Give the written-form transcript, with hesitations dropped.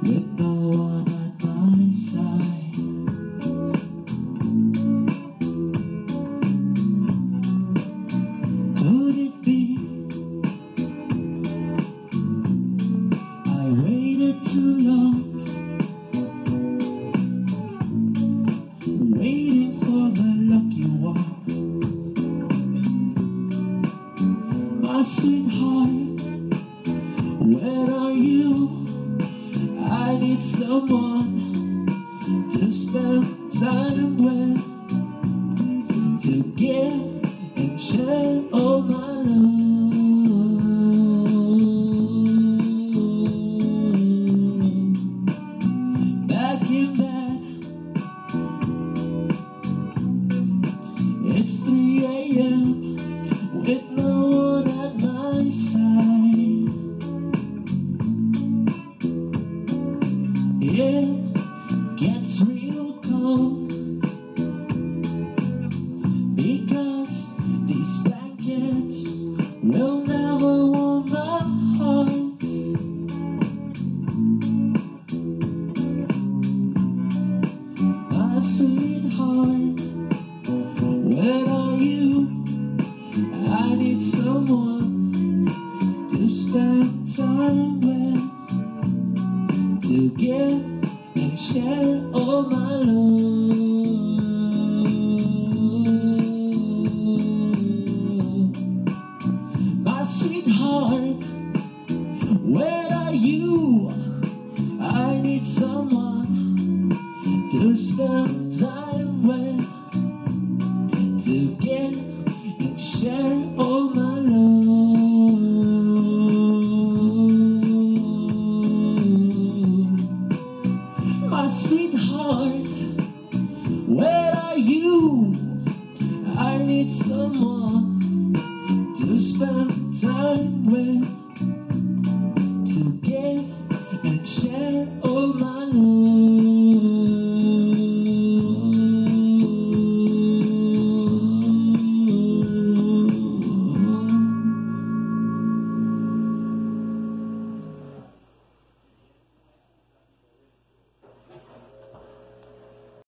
with no one at my side. Could it be I waited too long, waiting for the lucky one? My sweetheart, where are you? I need someone to spend time with, to give and share all my love. Back in bed, it's 3 a.m. with no one at my side. It gets real cold because these blankets will never warm my heart. My sweetheart, where are you? I need someone to spend time with, to give and share all my love. My sweetheart, where are you? I need someone to spend time with, to give and share all my love. My sweetheart, where are you? I need someone to spend time with, to give and share all my